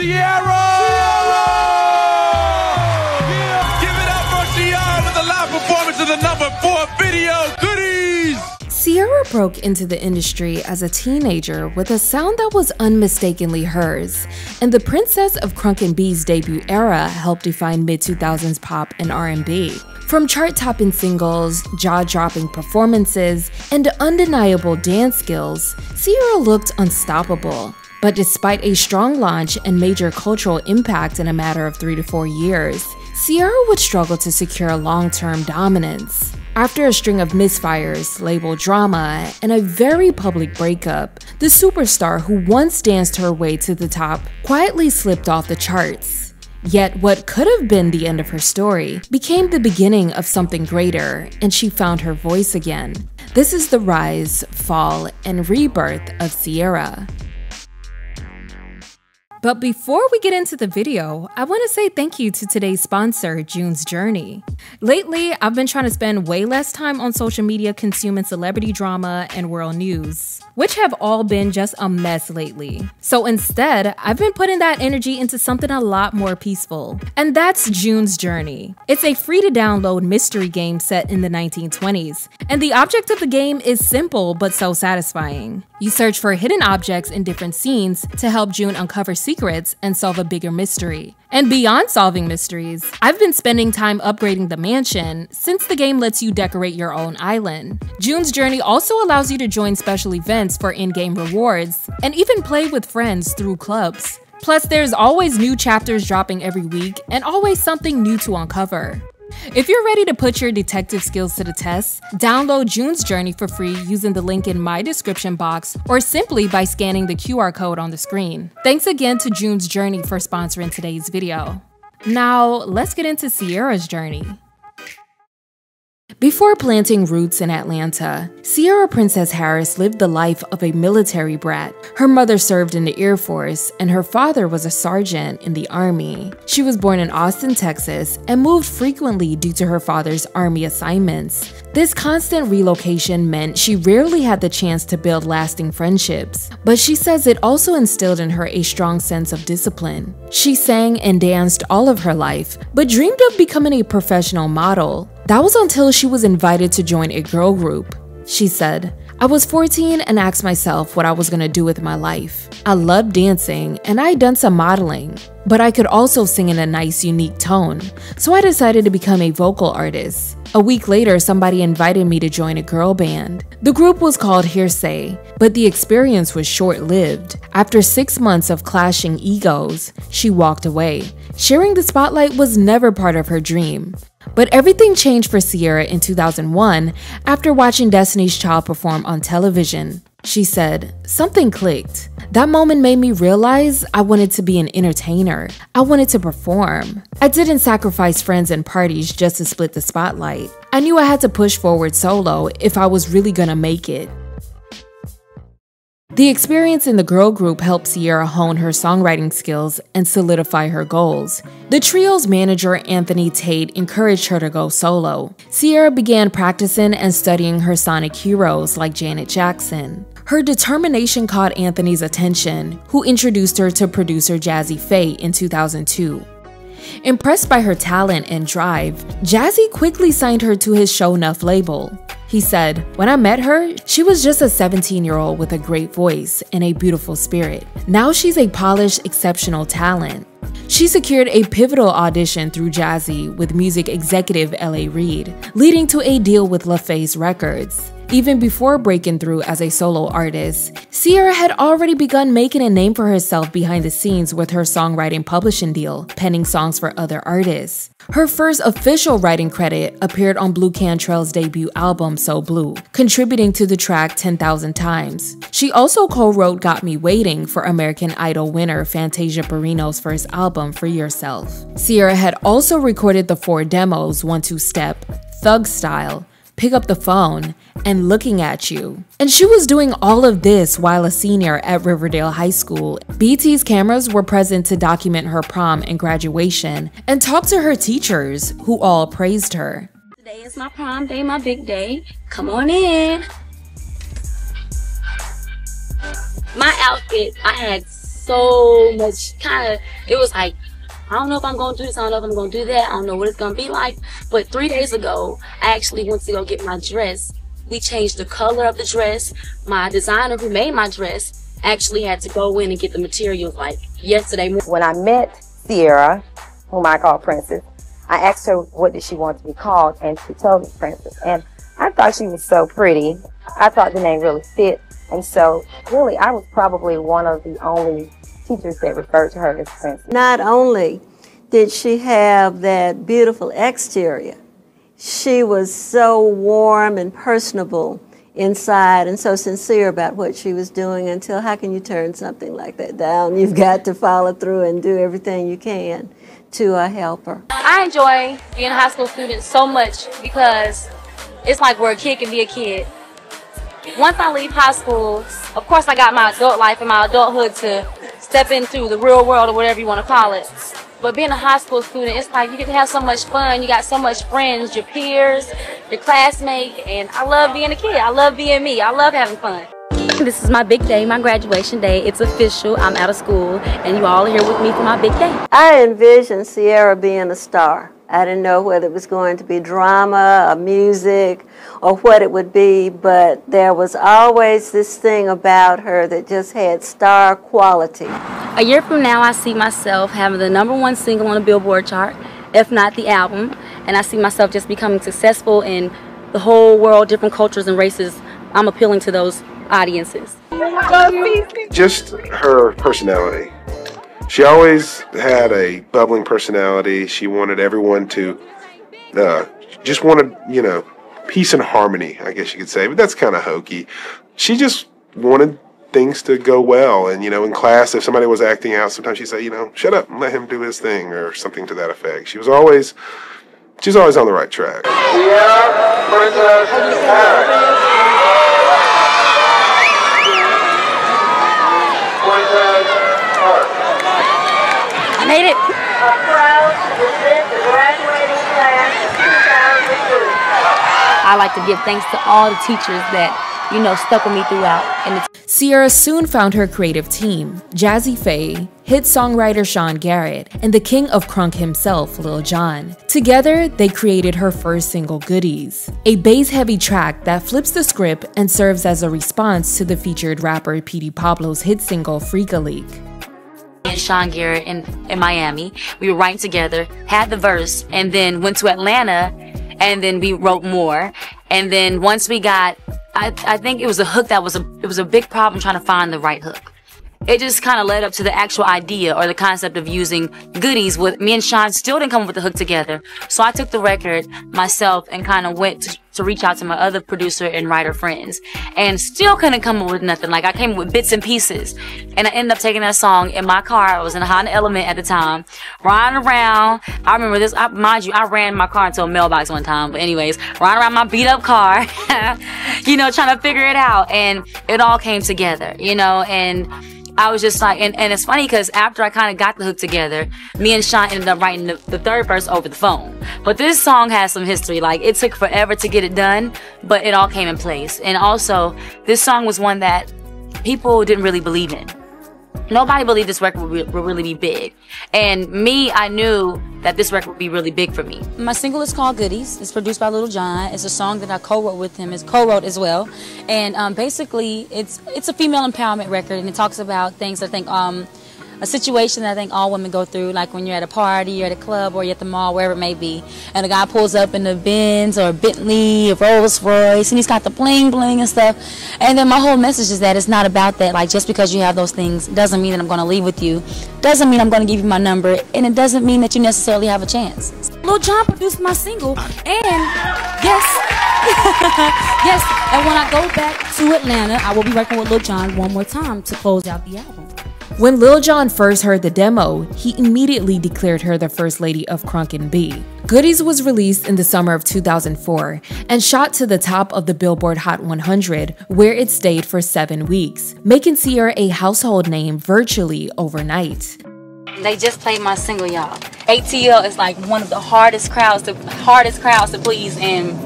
Ciara! Yeah. Give it up for Ciara with the live performance of the #4 video. Goodies! Ciara broke into the industry as a teenager with a sound that was unmistakably hers, and the Princess of Crunk and B's debut era helped define mid-2000s pop and R&B. From chart-topping singles, jaw-dropping performances, and undeniable dance skills, Ciara looked unstoppable. But despite a strong launch and major cultural impact in a matter of 3 to 4 years, Ciara would struggle to secure long-term dominance. After a string of misfires, label drama, and a very public breakup, the superstar who once danced her way to the top quietly slipped off the charts. Yet what could have been the end of her story became the beginning of something greater, and she found her voice again. This is the rise, fall, and rebirth of Ciara. But before we get into the video, I want to say thank you to today's sponsor, June's Journey. Lately, I've been trying to spend way less time on social media consuming celebrity drama and world news, which have all been just a mess lately. So instead, I've been putting that energy into something a lot more peaceful, and that's June's Journey. It's a free-to-download mystery game set in the 1920s, and the object of the game is simple but so satisfying. You search for hidden objects in different scenes to help June uncover secrets and solve a bigger mystery. And beyond solving mysteries, I've been spending time upgrading the mansion since the game lets you decorate your own island. June's Journey also allows you to join special events for in-game rewards and even play with friends through clubs. Plus, there's always new chapters dropping every week and always something new to uncover. If you're ready to put your detective skills to the test, download June's Journey for free using the link in my description box or simply by scanning the QR code on the screen. Thanks again to June's Journey for sponsoring today's video. Now, let's get into Ciara's journey. Before planting roots in Atlanta, Ciara Princess Harris lived the life of a military brat. Her mother served in the Air Force, and her father was a sergeant in the Army. She was born in Austin, Texas, and moved frequently due to her father's Army assignments. This constant relocation meant she rarely had the chance to build lasting friendships, but she says it also instilled in her a strong sense of discipline. She sang and danced all of her life, but dreamed of becoming a professional model. That was until she was invited to join a girl group. She said, "I was 14 and asked myself what I was gonna do with my life. I loved dancing and I'd done some modeling, but I could also sing in a nice, unique tone, so I decided to become a vocal artist. A week later, somebody invited me to join a girl band. The group was called Hearsay, but the experience was short-lived. After 6 months of clashing egos, she walked away. Sharing the spotlight was never part of her dream. But everything changed for Ciara in 2001 after watching Destiny's Child perform on television. She said, "Something clicked. That moment made me realize I wanted to be an entertainer. I wanted to perform. I didn't sacrifice friends and parties just to split the spotlight. I knew I had to push forward solo if I was really gonna make it." The experience in the girl group helped Ciara hone her songwriting skills and solidify her goals. The trio's manager, Anthony Tate, encouraged her to go solo. Ciara began practicing and studying her sonic heroes like Janet Jackson. Her determination caught Anthony's attention, who introduced her to producer Jazzy Faye in 2002. Impressed by her talent and drive, Jazzy quickly signed her to his Show Nuff label. He said, "When I met her, she was just a 17-year-old with a great voice and a beautiful spirit. Now she's a polished, exceptional talent." She secured a pivotal audition through Jazzy with music executive L.A. Reid, leading to a deal with LaFace Records. Even before breaking through as a solo artist, Ciara had already begun making a name for herself behind the scenes with her songwriting publishing deal, penning songs for other artists. Her first official writing credit appeared on Blue Cantrell's debut album, So Blue, contributing to the track 10,000 Times. She also co-wrote Got Me Waiting for American Idol winner Fantasia Barrino's first album, Free Yourself. Ciara had also recorded the 4 demos, 1 2 Step, Thug Style, Pick Up the Phone, and Looking at You. And she was doing all of this while a senior at Riverdale High School. BT's cameras were present to document her prom and graduation and talk to her teachers, who all praised her. Today is my prom day, my big day. Come on in. My outfit, I had so so much it was like, I don't know if I'm going to do this, I don't know if I'm going to do that, I don't know what it's going to be like. But 3 days ago, I actually went to go get my dress. We changed the color of the dress. My designer who made my dress actually had to go in and get the materials like yesterday morning. When I met Ciara, whom I call Princess, I asked her what did she want to be called, and she told me Princess. And I thought she was so pretty. I thought the name really fit. And so really I was probably one of the only teachers that referred to her as Princess. Not only did she have that beautiful exterior, she was so warm and personable inside and so sincere about what she was doing until how can you turn something like that down? You've got to follow through and do everything you can to help her. I enjoy being a high school student so much because it's like where a kid can be a kid. Once I leave high school, of course I got my adult life and my adulthood to step into the real world or whatever you want to call it. But being a high school student, it's like you get to have so much fun. You got so much friends, your peers, your classmates, and I love being a kid. I love being me. I love having fun. This is my big day, my graduation day. It's official. I'm out of school, and you all are here with me for my big day. I envisioned Ciara being a star. I didn't know whether it was going to be drama or music or what it would be, but there was always this thing about her that just had star quality. A year from now, I see myself having the #1 single on the Billboard chart, if not the album, and I see myself just becoming successful in the whole world, different cultures and races. I'm appealing to those audiences. Just her personality. She always had a bubbling personality. She wanted everyone to, just wanted, you know, peace and harmony, I guess you could say. But that's kind of hokey. She just wanted things to go well. And, you know, in class, if somebody was acting out, sometimes she'd say, you know, shut up and let him do his thing or something to that effect. She's always on the right track. Yeah, Princess I made it. I'm proud to present the graduating class of 2002. I like to give thanks to all the teachers that, you know, stuck with me throughout. And Ciara soon found her creative team, Jazzy Faye, hit songwriter Sean Garrett, and the king of crunk himself, Lil Jon. Together, they created her first single, Goodies, a bass-heavy track that flips the script and serves as a response to the featured rapper P.D. Pablo's hit single, Freak a Leak. And Sean Garrett in Miami, we were writing together, had the verse, and then went to Atlanta, and then we wrote more. And then once we got, I think it was a hook that was a big problem trying to find the right hook. It just kind of led up to the actual idea or the concept of using Goodies. With me and Sean still didn't come up with the hook together, so I took the record myself and kind of went to reach out to my other producer and writer friends, and still couldn't come up with nothing. Like, I came up with bits and pieces, and I ended up taking that song in my car. I was in a Honda Element at the time, riding around. I remember this, mind you, I ran my car into a mailbox one time, but anyways, riding around my beat up car, you know, trying to figure it out, and it all came together, you know. And I was just like, and it's funny because after I kind of got the hook together, me and Sean ended up writing the third verse over the phone. But this song has some history. Like, it took forever to get it done, but it all came in place. And also, this song was one that people didn't really believe in. Nobody believed this record would really be big. And me, I knew that this record would be really big for me. My single is called Goodies. It's produced by Lil Jon. It's a song that I co-wrote with him. It's co-wrote as well. And basically, it's a female empowerment record, and it talks about things I think, a situation that I think all women go through, like when you're at a party, you're at a club, or you're at the mall, wherever it may be, and a guy pulls up in a Benz or a Bentley or Rolls Royce, and he's got the bling bling and stuff. And then my whole message is that it's not about that. Like, just because you have those things doesn't mean that I'm going to leave with you, doesn't mean I'm going to give you my number, and it doesn't mean that you necessarily have a chance. Lil Jon produced my single, and yes, yes, and when I go back to Atlanta, I will be working with Lil Jon one more time to close out the album. When Lil Jon first heard the demo, he immediately declared her the first lady of crunk and B. Goodies was released in the summer of 2004 and shot to the top of the Billboard Hot 100, where it stayed for 7 weeks, making Ciara a household name virtually overnight. They just played my single, y'all. ATL is like one of the hardest crowds to please, and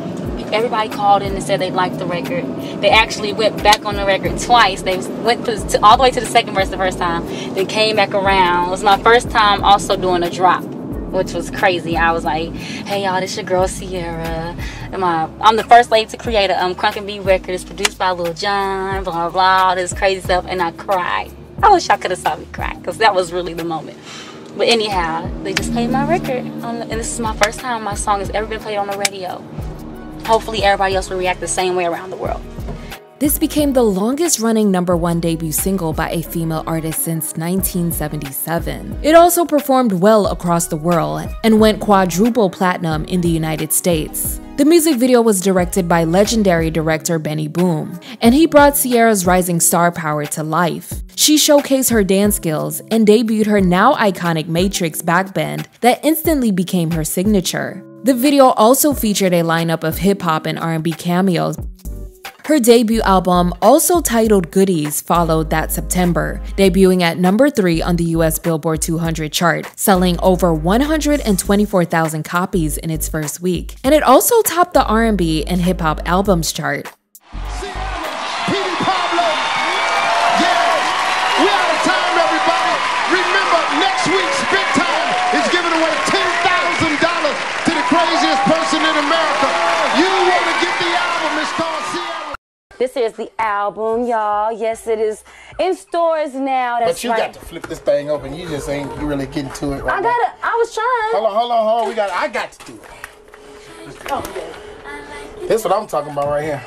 everybody called in and said they liked the record. They actually went back on the record twice. They went all the way to the second verse the first time. They came back around. It was my first time also doing a drop, which was crazy. I was like, hey y'all, this your girl Ciara. I'm the first lady to create a Crunk and B record. It's produced by Lil Jon, blah, blah, blah, all this crazy stuff, and I cried. I wish y'all could have saw me cry, because that was really the moment. But anyhow, they just played my record, and this is my first time my song has ever been played on the radio. Hopefully everybody else will react the same way around the world. This became the longest-running #1 debut single by a female artist since 1977. It also performed well across the world and went quadruple platinum in the United States. The music video was directed by legendary director Benny Boom, and he brought Ciara's rising star power to life. She showcased her dance skills and debuted her now iconic Matrix backbend that instantly became her signature. The video also featured a lineup of hip-hop and R&B cameos. Her debut album, also titled Goodies, followed that September, debuting at #3 on the US Billboard 200 chart, selling over 124,000 copies in its first week. And it also topped the R&B and hip-hop albums chart. Craziest person in America. You want to get the album? It's called Ciara. This is the album, y'all. Yes, it is in stores now. That's but you got to flip this thing open. You just ain't really getting to it right now. I was trying. Hold on. I got to do it. Oh, yeah. This is what I'm talking about right here.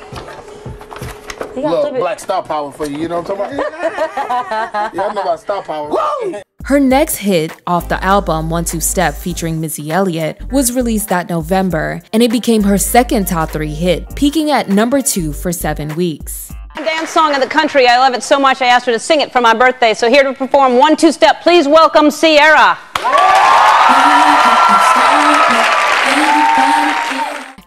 Look, black star power for you. You know what I'm talking about? Yeah, I know about star power. Whoa! Her next hit off the album, 1 2 Step featuring Missy Elliott, was released that November, and it became her second top 3 hit, peaking at #2 for 7 weeks. Dance song of the country. I love it so much I asked her to sing it for my birthday. So here to perform 1 2 Step, please welcome Ciara.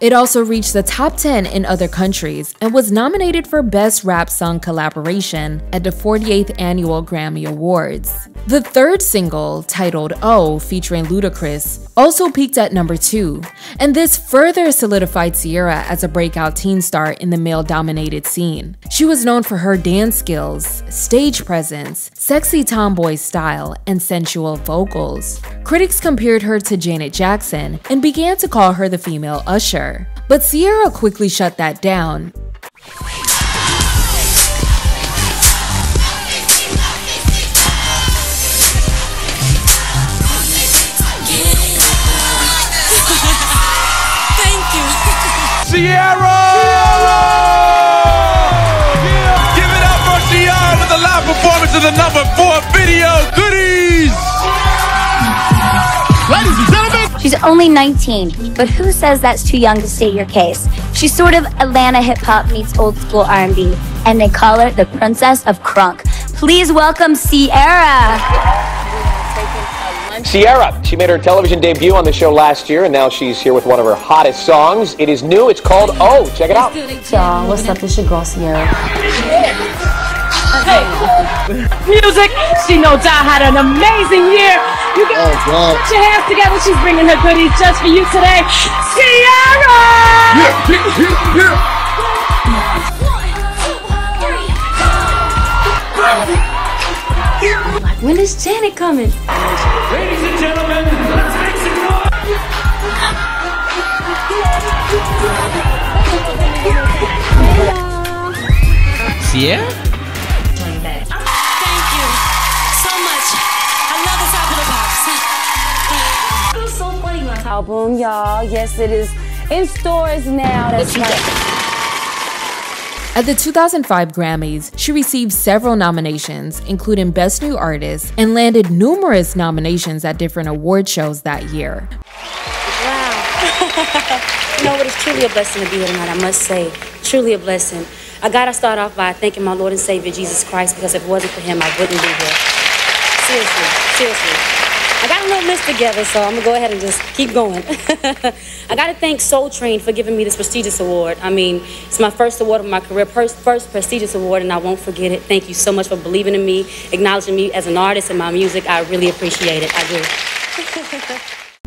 It also reached the top 10 in other countries and was nominated for Best Rap Song Collaboration at the 48th Annual Grammy Awards. The third single, titled Oh, featuring Ludacris, also peaked at #2, and this further solidified Ciara as a breakout teen star in the male-dominated scene. She was known for her dance skills, stage presence, sexy tomboy style, and sensual vocals. Critics compared her to Janet Jackson and began to call her the female Usher. But Ciara quickly shut that down. Ciara! Yeah. Give it up for Ciara with the live performance of the #4 video, Goodies! Ladies and gentlemen! She's only 19, but who says that's too young to state your case? She's sort of Atlanta hip-hop meets old school R&B, and they call her the Princess of Crunk. Please welcome Ciara! Ciara, she made her television debut on the show last year, and now she's here with one of her hottest songs. It is new, it's called Oh. Check it out. Y'all, what's up? It's your girl, Ciara. Music, she knows I had an amazing year. You guys put your hands together. She's bringing her goodies just for you today. Ciara! When is Janet coming? Ladies and gentlemen, let's make some noise! Ciara? Thank you so much. I love the top of the box. It was so funny. Album, y'all. Yes, it is in stores now. That's right. At the 2005 Grammys, she received several nominations, including Best New Artist, and landed numerous nominations at different award shows that year. Wow. You know what? It's truly a blessing to be here tonight, I must say. Truly a blessing. I gotta start off by thanking my Lord and Savior, Jesus Christ, because if it wasn't for him, I wouldn't be here. Seriously, seriously. I got a little list together, so I'm gonna go ahead and just keep going. I gotta thank Soul Train for giving me this prestigious award. I mean, it's my first award of my career, first prestigious award, and I won't forget it. Thank you so much for believing in me, acknowledging me as an artist and my music. I really appreciate it. I do.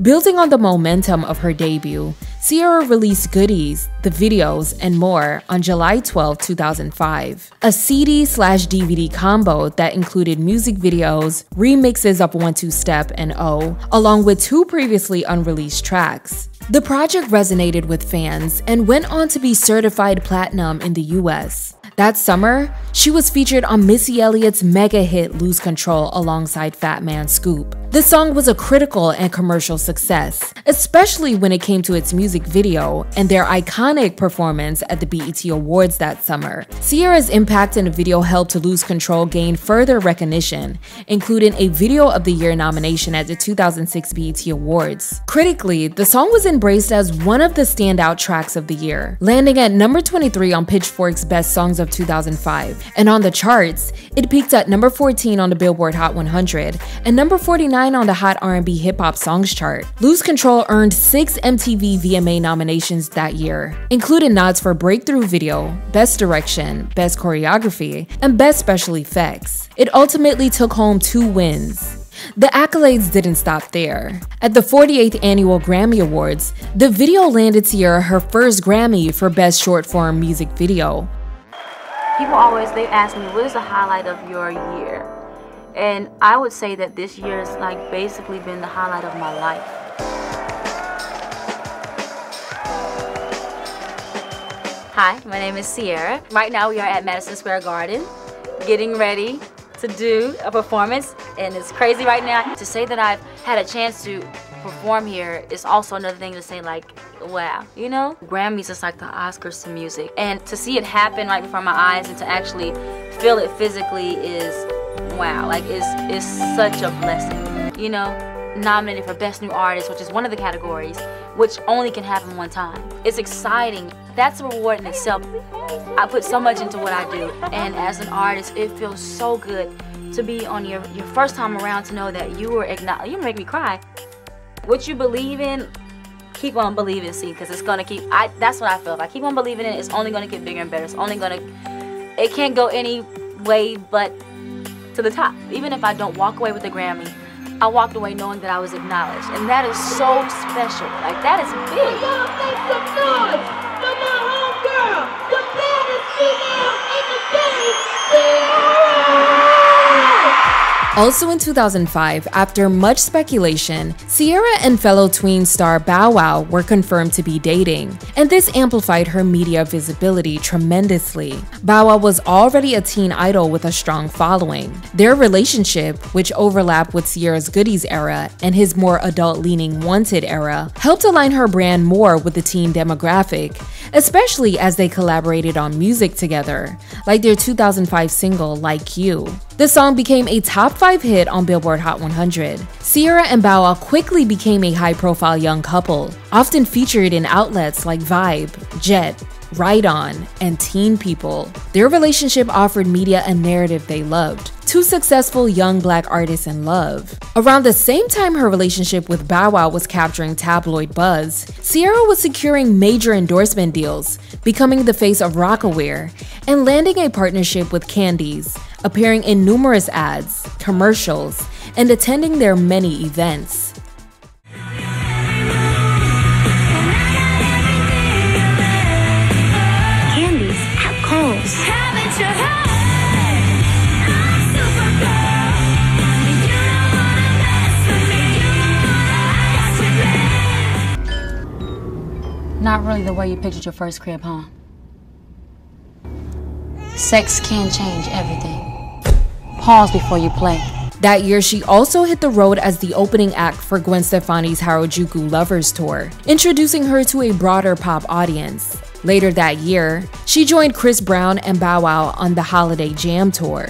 Building on the momentum of her debut, Ciara released Goodies, the videos, and more on July 12, 2005. A CD/DVD combo that included music videos, remixes of 1 2 Step and O, along with 2 previously unreleased tracks. The project resonated with fans and went on to be certified platinum in the US. That summer, she was featured on Missy Elliott's mega hit Lose Control alongside Fat Man Scoop. The song was a critical and commercial success, especially when it came to its music video and their iconic performance at the BET Awards that summer. Ciara's impact in the video helped Lose Control gain further recognition, including a Video of the Year nomination at the 2006 BET Awards. Critically, the song was embraced as one of the standout tracks of the year, landing at number 23 on Pitchfork's Best Songs of 2005. And on the charts, it peaked at number 14 on the Billboard Hot 100 and number 49 on the Hot R&B Hip Hop Songs chart. Lose Control earned 6 MTV VMA nominations that year, including nods for Breakthrough Video, Best Direction, Best Choreography, and Best Special Effects. It ultimately took home 2 wins. The accolades didn't stop there. At the 48th Annual Grammy Awards, the video landed Ciara her first Grammy for Best Short-Form Music Video. People always, they ask me, what is the highlight of your year? And I would say that this year has like basically been the highlight of my life. Hi, my name is Ciara. Right now we are at Madison Square Garden, getting ready to do a performance, and it's crazy right now. To say that I've had a chance to perform here is also another thing to say, like, wow, you know? Grammys is like the Oscars to music, and to see it happen right before my eyes and to actually feel it physically is, wow, like it's such a blessing, you know? Nominated for Best New Artist, which is one of the categories, which only can happen one time. It's exciting. That's a reward in itself. I put so much into what I do, and as an artist, it feels so good to be on your first time around, to know that you were acknowledged. You make me cry. What you believe in, keep on believing, see, because it's gonna keep, that's what I feel. If I keep on believing in it, it's only gonna get bigger and better. It's only gonna, it can't go any way but to the top. Even if I don't walk away with the Grammy, I walked away knowing that I was acknowledged, and that is so special. Like, that is big. Y'all make some noise for my homegirl, the baddest female in the game, Ciara! Also in 2005, after much speculation, Ciara and fellow tween star Bow Wow were confirmed to be dating, and this amplified her media visibility tremendously. Bow Wow was already a teen idol with a strong following. Their relationship, which overlapped with Ciara's Goodies era and his more adult-leaning Wanted era, helped align her brand more with the teen demographic, especially as they collaborated on music together, like their 2005 single Like You. The song became a top 5 hit on Billboard Hot 100. Ciara and Bow Wow quickly became a high-profile young couple, often featured in outlets like Vibe, Jet, Ride On, and Teen People. Their relationship offered media a narrative they loved: 2 successful young black artists in love. Around the same time her relationship with Bow Wow was capturing tabloid buzz, Ciara was securing major endorsement deals, becoming the face of Rocawear, and landing a partnership with Candies, appearing in numerous ads, commercials, and attending their many events. Candies at Kohl's. Not really the way you pictured your first crib, huh? Sex can change everything. Pause before you play. That year, she also hit the road as the opening act for Gwen Stefani's Harajuku Lovers Tour, introducing her to a broader pop audience. Later that year, she joined Chris Brown and Bow Wow on the Holiday Jam Tour.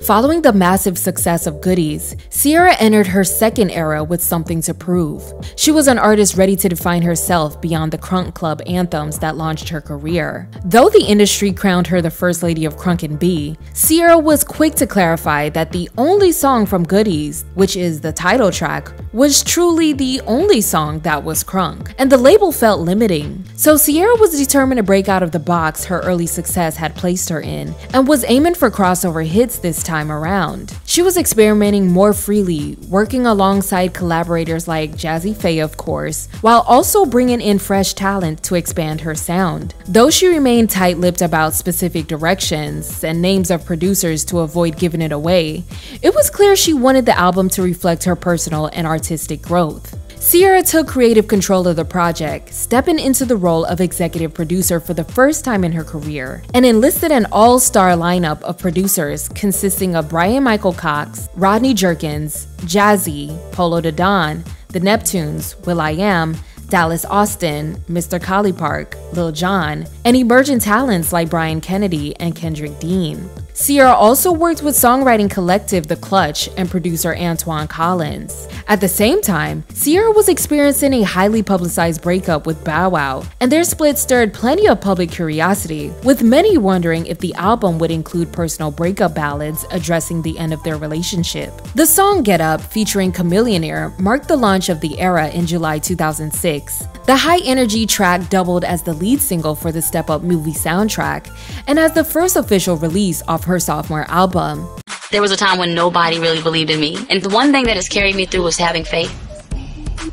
Following the massive success of Goodies, Ciara entered her second era with Something to Prove. She was an artist ready to define herself beyond the crunk club anthems that launched her career. Though the industry crowned her the first lady of crunk and B, Ciara was quick to clarify that the only song from Goodies, which is the title track, was truly the only song that was crunk, and the label felt limiting. So Ciara was determined to break out of the box her early success had placed her in, and was aiming for crossover hits this time time around. She was experimenting more freely, working alongside collaborators like Jazzy Faye, of course, while also bringing in fresh talent to expand her sound. Though she remained tight-lipped about specific directions and names of producers to avoid giving it away, it was clear she wanted the album to reflect her personal and artistic growth. Ciara took creative control of the project, stepping into the role of executive producer for the first time in her career, and enlisted an all-star lineup of producers consisting of Brian Michael Cox, Rodney Jerkins, Jazzy, Polo Da Don, The Neptunes, will.i.am, Dallas Austin, Mr. Collie Park, Lil Jon, and emerging talents like Brian Kennedy and Kendrick Dean. Ciara also worked with songwriting collective The Clutch and producer Antoine Collins. At the same time, Ciara was experiencing a highly publicized breakup with Bow Wow, and their split stirred plenty of public curiosity, with many wondering if the album would include personal breakup ballads addressing the end of their relationship. The song Get Up, featuring Chamillionaire, marked the launch of The Era in July 2006. The high-energy track doubled as the lead single for the Step Up movie soundtrack, and as the first official release off her sophomore album. There was a time when nobody really believed in me. And the one thing that has carried me through was having faith.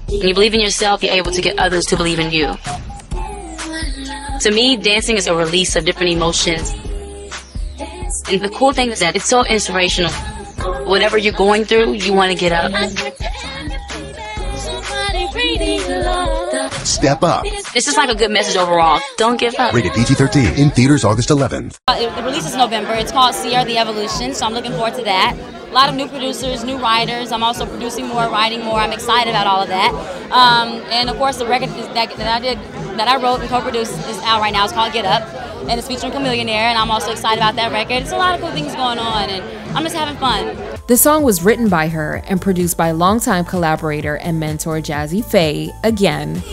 When you believe in yourself, you're able to get others to believe in you. To me, dancing is a release of different emotions. And the cool thing is that it's so inspirational. Whatever you're going through, you want to get up. Step Up. It's just like a good message overall. Don't give up. Rated PG-13 in theaters August 11th. The release is November. It's called Ciara The Evolution, so I'm looking forward to that. A lot of new producers, new writers. I'm also producing more, writing more. I'm excited about all of that. And of course, the record that I wrote and co-produced is out right now. It's called Get Up, and it's featuring Chamillionaire, and I'm also excited about that record. It's a lot of cool things going on, and I'm just having fun. The song was written by her and produced by longtime collaborator and mentor Jazzy Faye, again.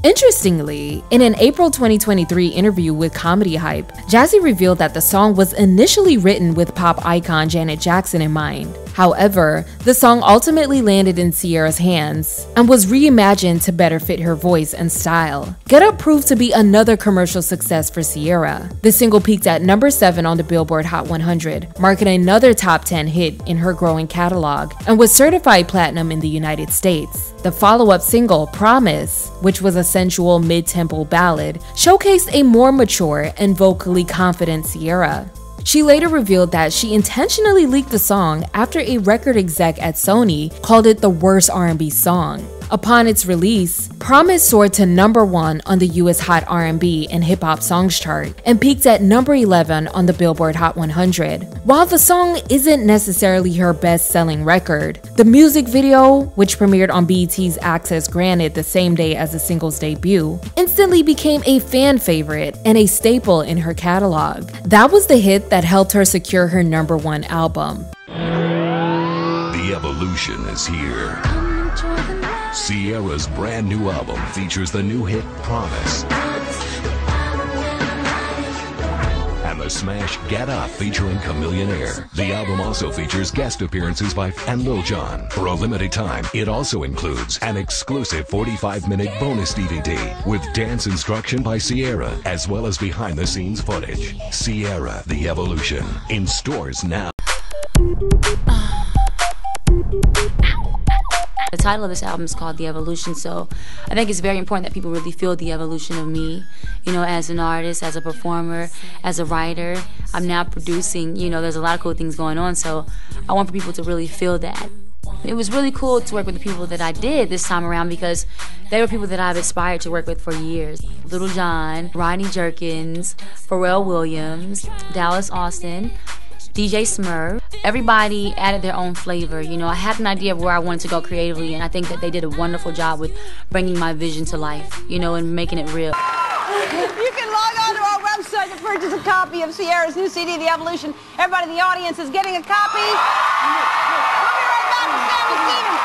Interestingly, in an April 2023 interview with Comedy Hype, Jazzy revealed that the song was initially written with pop icon Janet Jackson in mind. However, the song ultimately landed in Ciara's hands and was reimagined to better fit her voice and style. Get Up proved to be another commercial success for Ciara. The single peaked at number 7 on the Billboard Hot 100, marking another top 10 hit in her growing catalog, and was certified platinum in the United States. The follow-up single, Promise, which was a sensual mid-tempo ballad, showcased a more mature and vocally confident Ciara. She later revealed that she intentionally leaked the song after a record exec at Sony called it the worst R&B song. Upon its release, Promise soared to number 1 on the US Hot R&B and Hip Hop Songs chart and peaked at number 11 on the Billboard Hot 100. While the song isn't necessarily her best-selling record, the music video, which premiered on BET's Access Granted the same day as the single's debut, instantly became a fan favorite and a staple in her catalog. That was the hit that helped her secure her number 1 album. The evolution is here. Ciara's brand new album features the new hit Promise and the smash Get Up featuring Chamillionaire. The album also features guest appearances by and Lil Jon. For a limited time, it also includes an exclusive 45-minute bonus DVD with dance instruction by Ciara, as well as behind-the-scenes footage. Ciara The Evolution, in stores now. The title of this album is called The Evolution, so I think it's very important that people really feel the evolution of me, you know, as an artist, as a performer, as a writer. I'm now producing, you know, there's a lot of cool things going on, so I want for people to really feel that. It was really cool to work with the people that I did this time around because they were people that I've aspired to work with for years. Lil Jon, Rodney Jerkins, Pharrell Williams, Dallas Austin, DJ Smurf. Everybody added their own flavor. You know, I had an idea of where I wanted to go creatively, and I think that they did a wonderful job with bringing my vision to life, you know, and making it real. You can log on to our website to purchase a copy of Ciara's new CD, The Evolution. Everybody in the audience is getting a copy. We'll be right back with Sammy Stevens.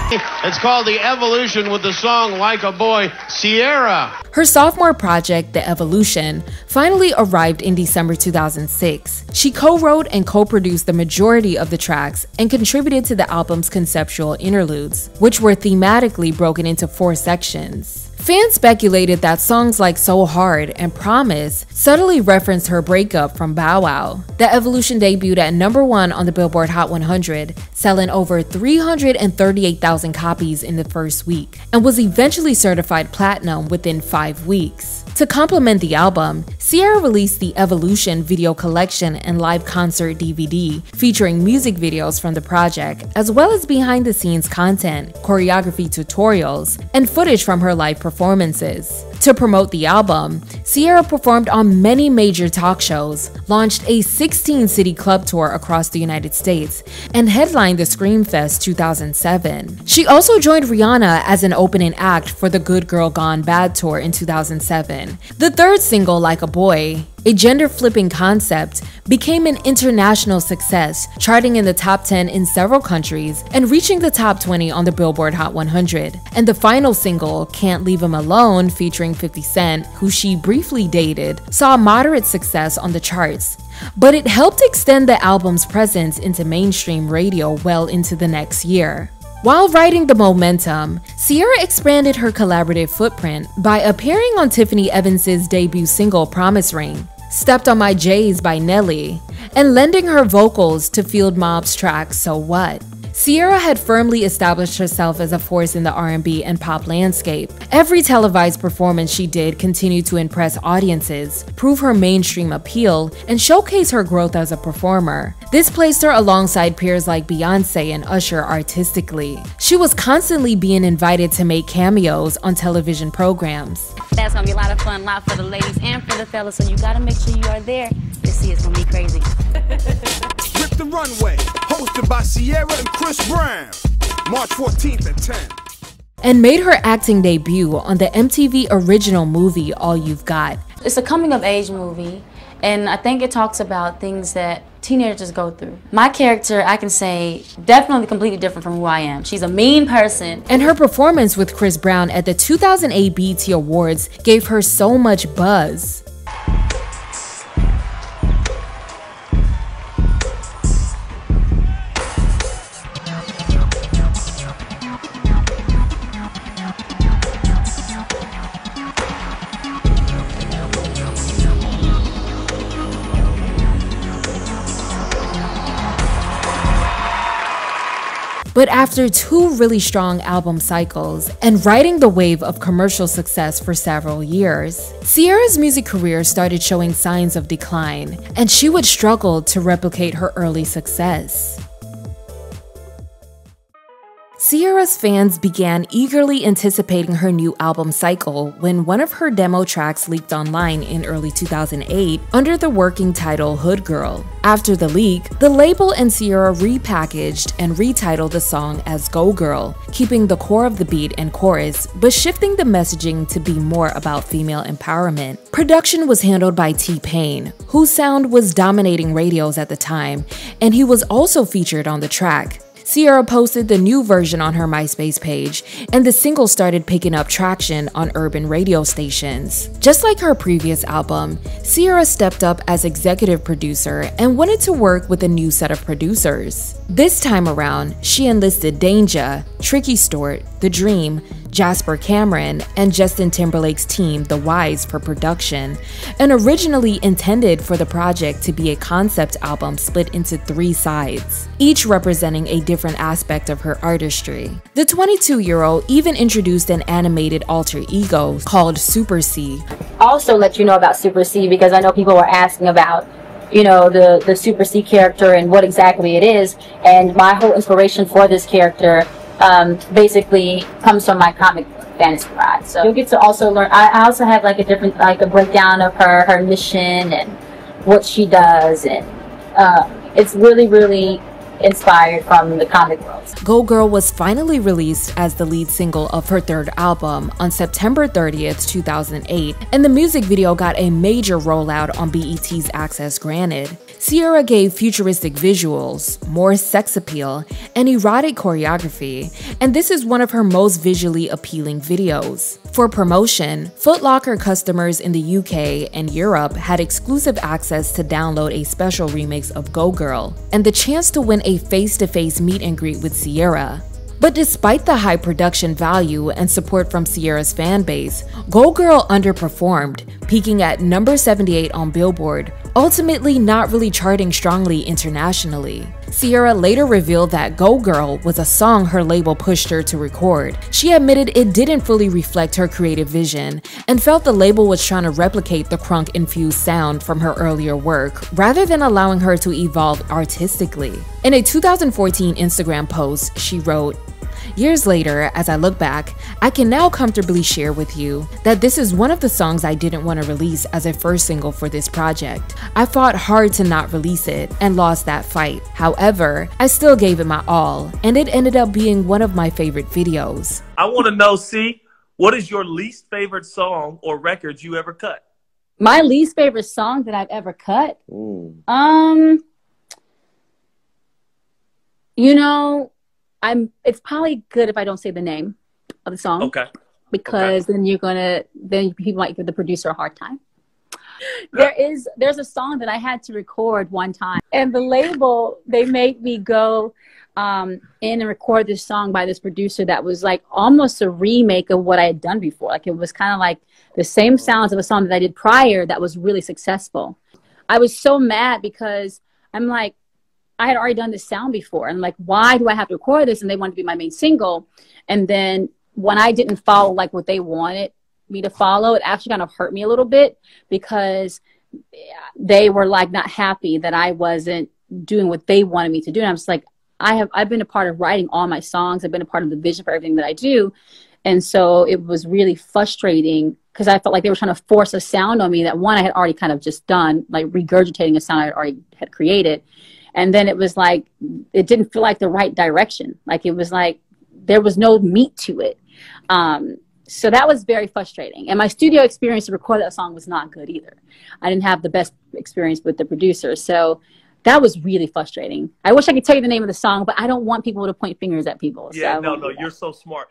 It's called The Evolution with the song Like a Boy, Ciara. Her sophomore project, The Evolution, finally arrived in December 2006. She co-wrote and co-produced the majority of the tracks and contributed to the album's conceptual interludes, which were thematically broken into 4 sections. Fans speculated that songs like So Hard and Promise subtly referenced her breakup from Bow Wow. The Evolution debuted at #1 on the Billboard Hot 100, selling over 338,000 copies in the first week, and was eventually certified platinum within 5 weeks. To complement the album, Ciara released the Evolution video collection and live concert DVD featuring music videos from the project, as well as behind-the-scenes content, choreography tutorials, and footage from her live performances. To promote the album, Ciara performed on many major talk shows, launched a 16-city club tour across the United States, and headlined the Screamfest 2007. She also joined Rihanna as an opening act for the Good Girl Gone Bad tour in 2007. The third single, Like a Boy, a gender-flipping concept, became an international success, charting in the top 10 in several countries and reaching the top 20 on the Billboard Hot 100. And the final single, Can't Leave Him Alone, featuring 50 Cent, who she briefly dated, saw moderate success on the charts. But it helped extend the album's presence into mainstream radio well into the next year. While riding the momentum, Ciara expanded her collaborative footprint by appearing on Tiffany Evans's debut single Promise Ring, Stepped on My J's by Nelly, and lending her vocals to Field Mob's track So What. Ciara had firmly established herself as a force in the R&B and pop landscape. Every televised performance she did continued to impress audiences, prove her mainstream appeal, and showcase her growth as a performer. This placed her alongside peers like Beyonce and Usher artistically. She was constantly being invited to make cameos on television programs. That's gonna be a lot of fun, a lot for the ladies and for the fellas, so you gotta make sure you are there to see it's gonna be crazy. Rip the Runway, hosted by Ciara and Chris Brown, March 14th at 10. And made her acting debut on the MTV original movie All You've Got. It's a coming-of-age movie, and I think it talks about things that teenagers go through. My character, I can say, definitely completely different from who I am. She's a mean person. And her performance with Chris Brown at the 2008 BET Awards gave her so much buzz. But after 2 really strong album cycles and riding the wave of commercial success for several years, Ciara's music career started showing signs of decline, and she would struggle to replicate her early success. Ciara's fans began eagerly anticipating her new album cycle when one of her demo tracks leaked online in early 2008 under the working title Hood Girl. After the leak, the label and Ciara repackaged and retitled the song as Go Girl, keeping the core of the beat and chorus, but shifting the messaging to be more about female empowerment. Production was handled by T-Pain, whose sound was dominating radios at the time, and he was also featured on the track. Ciara posted the new version on her MySpace page, and the single started picking up traction on urban radio stations. Just like her previous album, Ciara stepped up as executive producer and wanted to work with a new set of producers. This time around, she enlisted Danja, Tricky Stewart, The Dream, Jasper Cameron, and Justin Timberlake's team, The Wise, for production, and originally intended for the project to be a concept album split into 3 sides, each representing a different aspect of her artistry. The 22-year-old even introduced an animated alter ego called Super C. Also let you know about Super C because I know people were asking about, you know, the Super C character and what exactly it is, and my whole inspiration for this character basically comes from my comic Fantasy Ride. So you'll get to also learn. I also have like a different, like a breakdown of her mission and what she does, and it's really inspired from the comic world. Go Girl was finally released as the lead single of her 3rd album on September 30th, 2008, and the music video got a major rollout on BET's Access Granted. Ciara gave futuristic visuals, more sex appeal, and erotic choreography, and this is one of her most visually appealing videos. For promotion, Foot Locker customers in the UK and Europe had exclusive access to download a special remix of Go Girl, and the chance to win a face-to-face meet and greet with Ciara. But despite the high production value and support from Ciara's fanbase, Go Girl underperformed, peaking at number 78 on Billboard, ultimately not really charting strongly internationally. Ciara later revealed that Go Girl was a song her label pushed her to record. She admitted it didn't fully reflect her creative vision and felt the label was trying to replicate the crunk-infused sound from her earlier work rather than allowing her to evolve artistically. In a 2014 Instagram post, she wrote, "Years later, as I look back, I can now comfortably share with you that this is one of the songs I didn't want to release as a first single for this project. I fought hard to not release it and lost that fight. However, I still gave it my all, and it ended up being one of my favorite videos." I want to know, C, what is your least favorite song or record you ever cut? My least favorite song that I've ever cut? You know, it's probably good if I don't say the name of the song. Okay. Because then people might give the producer a hard time. There's a song that I had to record one time, and the label, they made me go in and record this song by this producer that was like almost a remake of what I had done before. Like it was kind of like the same sounds of a song that I did prior that was really successful. I was so mad because I'm like, I had already done this sound before. And like, why do I have to record this? And they wanted to be my main single. And then when I didn't follow like what they wanted me to follow, it actually kind of hurt me a little bit because they were like not happy that I wasn't doing what they wanted me to do. And I'm just like, I've been a part of writing all my songs. I've been a part of the vision for everything that I do. And so it was really frustrating because I felt like they were trying to force a sound on me that one I had already kind of just done, like regurgitating a sound I already had created. And then it was like, it didn't feel like the right direction. Like it was like, there was no meat to it. So that was very frustrating. And my studio experience to record that song was not good either. I didn't have the best experience with the producer. So that was really frustrating. I wish I could tell you the name of the song, but I don't want people to point fingers at people. Yeah, so no, you're so smart.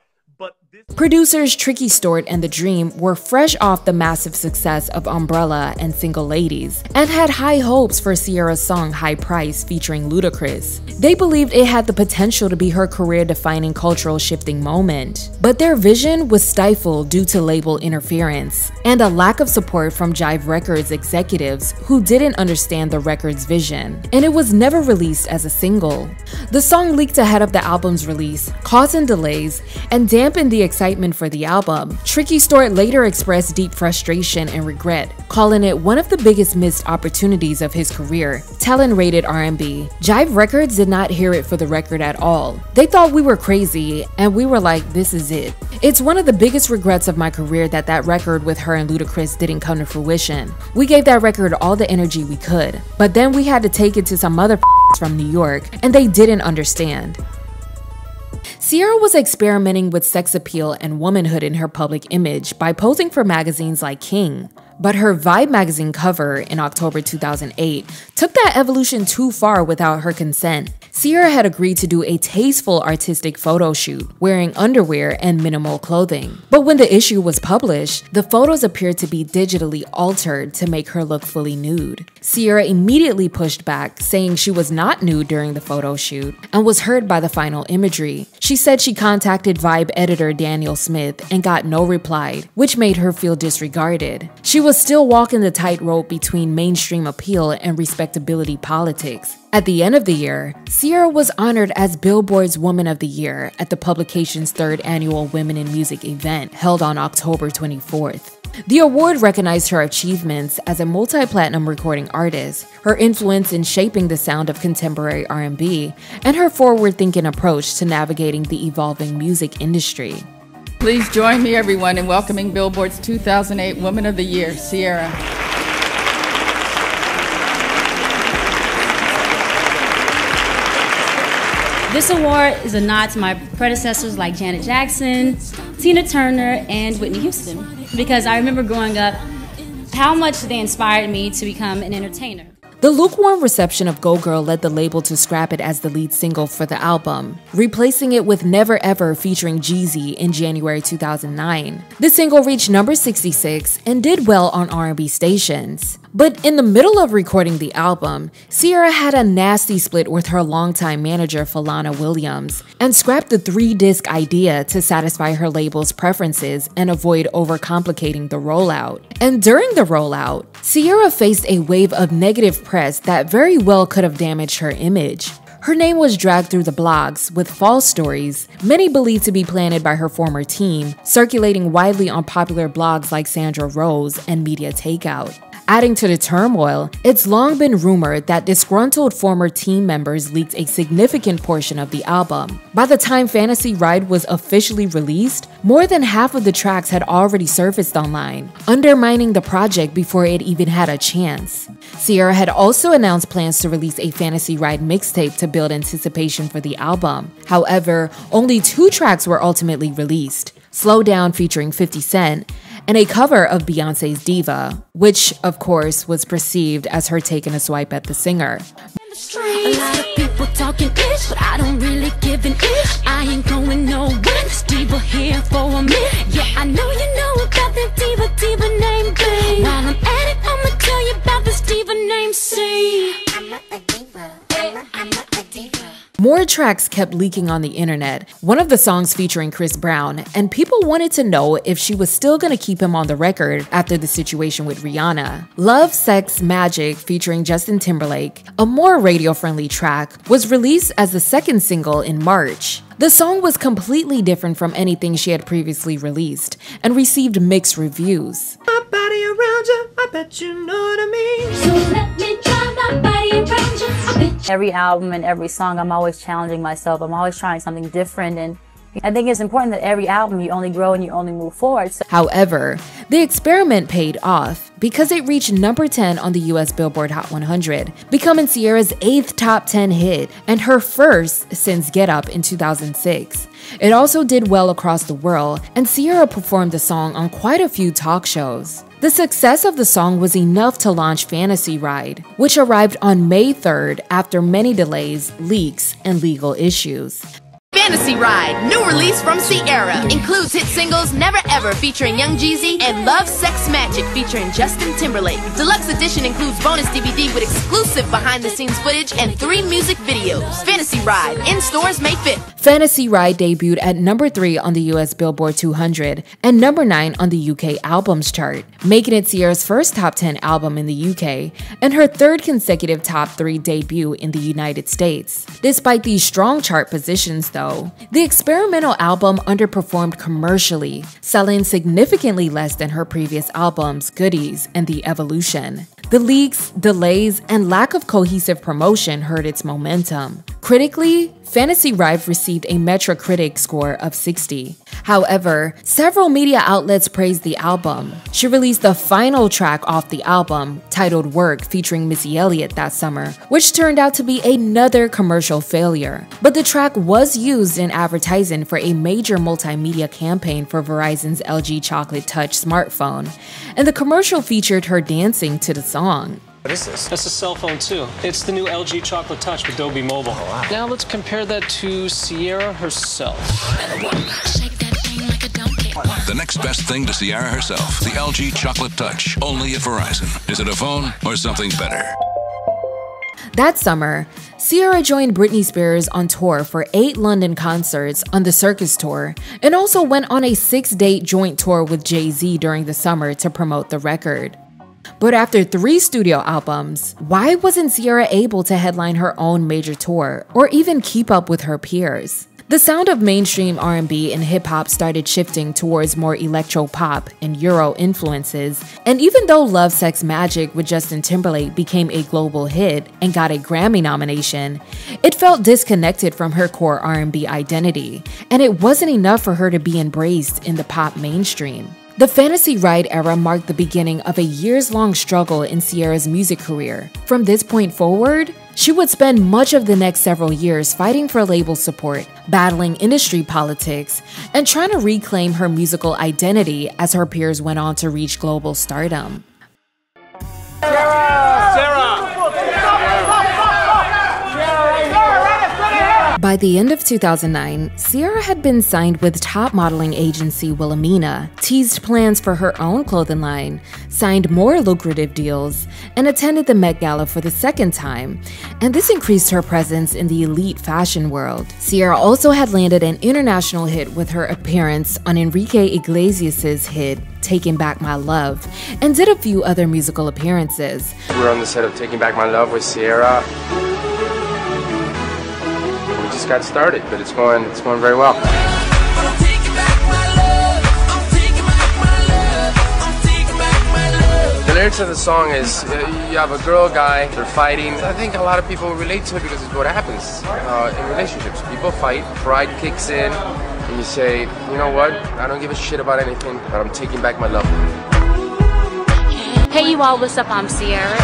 Producers Tricky Stort and The Dream were fresh off the massive success of Umbrella and Single Ladies and had high hopes for Ciara's song High Price featuring Ludacris. They believed it had the potential to be her career-defining cultural shifting moment, but their vision was stifled due to label interference and a lack of support from Jive Records executives who didn't understand the record's vision, and it was never released as a single. The song leaked ahead of the album's release, causing delays and dampened the excitement for the album. Tricky Stort later expressed deep frustration and regret, calling it one of the biggest missed opportunities of his career. Telling Rated R&B, "Jive Records did not hear it for the record at all. They thought we were crazy, and we were like, this is it. It's one of the biggest regrets of my career that record with her and Ludacris didn't come to fruition. We gave that record all the energy we could, but then we had to take it to some other from New York, and they didn't understand." Ciara was experimenting with sex appeal and womanhood in her public image by posing for magazines like King. But her Vibe magazine cover in October 2008 took that evolution too far without her consent. Ciara had agreed to do a tasteful artistic photo shoot, wearing underwear and minimal clothing. But when the issue was published, the photos appeared to be digitally altered to make her look fully nude. Ciara immediately pushed back, saying she was not nude during the photo shoot and was hurt by the final imagery. She said she contacted Vibe editor Daniel Smith and got no reply, which made her feel disregarded. She was still walking the tightrope between mainstream appeal and respectability politics. At the end of the year, Ciara was honored as Billboard's Woman of the Year at the publication's 3rd annual Women in Music event held on October 24th. The award recognized her achievements as a multi-platinum recording artist, her influence in shaping the sound of contemporary R&B, and her forward-thinking approach to navigating the evolving music industry. Please join me, everyone, in welcoming Billboard's 2008 Woman of the Year, Ciara. This award is a nod to my predecessors like Janet Jackson, Tina Turner, and Whitney Houston, because I remember growing up how much they inspired me to become an entertainer. The lukewarm reception of Go Girl led the label to scrap it as the lead single for the album, replacing it with Never Ever featuring Jeezy in January 2009. The single reached number 66 and did well on R&B stations. But in the middle of recording the album, Ciara had a nasty split with her longtime manager Falana Williams and scrapped the 3-disc idea to satisfy her label's preferences and avoid overcomplicating the rollout. And during the rollout, Ciara faced a wave of negative press that very well could have damaged her image. Her name was dragged through the blogs with false stories, many believed to be planted by her former team, circulating widely on popular blogs like Sandra Rose and Media Takeout. Adding to the turmoil, it's long been rumored that disgruntled former team members leaked a significant portion of the album. By the time Fantasy Ride was officially released, more than half of the tracks had already surfaced online, undermining the project before it even had a chance. Ciara had also announced plans to release a Fantasy Ride mixtape to build anticipation for the album. However, only 2 tracks were ultimately released: Slow Down featuring 50 Cent, and a cover of Beyoncé's Diva, which, of course, was perceived as her taking a swipe at the singer. A lot of people talking ish, but I don't really give an ish. I ain't going nowhere. This diva here for a minute. Yeah, I know you know about that diva named B. While I'm at it, I'ma tell you about this diva named C. I'm not a diva. I'm not a diva. More tracks kept leaking on the internet, one of the songs featuring Chris Brown, and people wanted to know if she was still gonna keep him on the record after the situation with Rihanna. Love, Sex, Magic featuring Justin Timberlake, a more radio-friendly track, was released as the second single in March. The song was completely different from anything she had previously released and received mixed reviews. My body around you, I bet you know what I mean. So let me drive my body around you. Every album and every song, I'm always challenging myself. I'm always trying something different, and I think it's important that every album you only grow and you only move forward. However, the experiment paid off because it reached number 10 on the US Billboard Hot 100, becoming Ciara's 8th top 10 hit and her first since Get Up in 2006. It also did well across the world, and Ciara performed the song on quite a few talk shows. The success of the song was enough to launch Fantasy Ride, which arrived on May 3rd after many delays, leaks, and legal issues. Fantasy Ride, new release from Ciara, includes hit singles Never Ever featuring Young Jeezy and Love, Sex, Magic featuring Justin Timberlake. Deluxe edition includes bonus DVD with exclusive behind-the-scenes footage and 3 music videos. Fantasy Ride, in stores May 5th. Fantasy Ride debuted at number 3 on the US Billboard 200 and number 9 on the UK Albums chart, making it Ciara's first top 10 album in the UK and her 3rd consecutive top 3 debut in the United States. Despite these strong chart positions, though, the experimental album underperformed commercially, selling significantly less than her previous albums, Goodies and The Evolution. The leaks, delays, and lack of cohesive promotion hurt its momentum. Critically, Fantasy Ride received a Metacritic score of 60. However, several media outlets praised the album. She released the final track off the album, titled Work, featuring Missy Elliott that summer, which turned out to be another commercial failure. But the track was used in advertising for a major multimedia campaign for Verizon's LG Chocolate Touch smartphone, and the commercial featured her dancing to the song. What is this? That's a cell phone too. It's the new LG Chocolate Touch with Dolby Mobile. Oh, wow. Now let's compare that to Ciara herself. The next best thing to Ciara herself, the LG Chocolate Touch, only at Verizon. Is it a phone or something better? That summer, Ciara joined Britney Spears on tour for 8 London concerts on the Circus Tour, and also went on a 6-date joint tour with Jay-Z during the summer to promote the record. But after 3 studio albums, why wasn't Ciara able to headline her own major tour or even keep up with her peers? The sound of mainstream R&B and hip-hop started shifting towards more electro-pop and Euro influences, and even though Love, Sex, Magic with Justin Timberlake became a global hit and got a Grammy nomination, it felt disconnected from her core R&B identity, and it wasn't enough for her to be embraced in the pop mainstream. The Fantasy Ride era marked the beginning of a years-long struggle in Ciara's music career. From this point forward, she would spend much of the next several years fighting for label support, battling industry politics, and trying to reclaim her musical identity as her peers went on to reach global stardom. Ciara! By the end of 2009, Ciara had been signed with top modeling agency Wilhelmina, teased plans for her own clothing line, signed more lucrative deals, and attended the Met Gala for the second time, and this increased her presence in the elite fashion world. Ciara also had landed an international hit with her appearance on Enrique Iglesias' hit Taking Back My Love, and did a few other musical appearances. We're on the set of Taking Back My Love with Ciara. We just got started, but it's going very well. The lyrics of the song is, you have a girl, guy, they're fighting. I think a lot of people relate to it because it's what happens in relationships. People fight, pride kicks in, and you say, you know what, I don't give a shit about anything, but I'm taking back my love. Hey you all, what's up? I'm Ciara.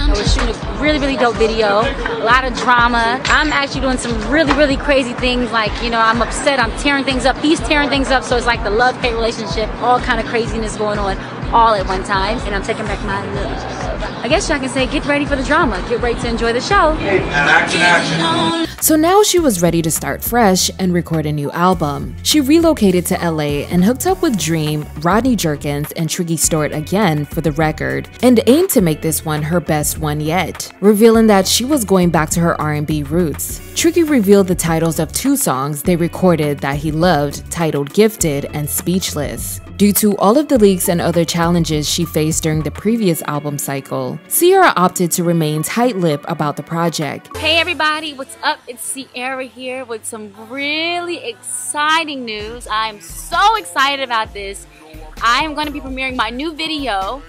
We're shooting a really dope video, a lot of drama. I'm actually doing some really crazy things, like, you know, I'm upset, I'm tearing things up, he's tearing things up, so it's like the love-hate relationship, all kind of craziness going on all at one time, and I'm taking back my love. I guess y'all can say, get ready for the drama, get ready to enjoy the show. Action. So now she was ready to start fresh and record a new album. She relocated to LA and hooked up with Dream, Rodney Jerkins, and Tricky Stewart again for the record, and aimed to make this one her best one yet, revealing that she was going back to her R&B roots. Tricky revealed the titles of two songs they recorded that he loved, titled Gifted and Speechless. Due to all of the leaks and other challenges she faced during the previous album cycle, Ciara opted to remain tight-lipped about the project. Hey everybody, what's up? It's Ciara here with some really exciting news. I'm so excited about this. I am going to be premiering my new video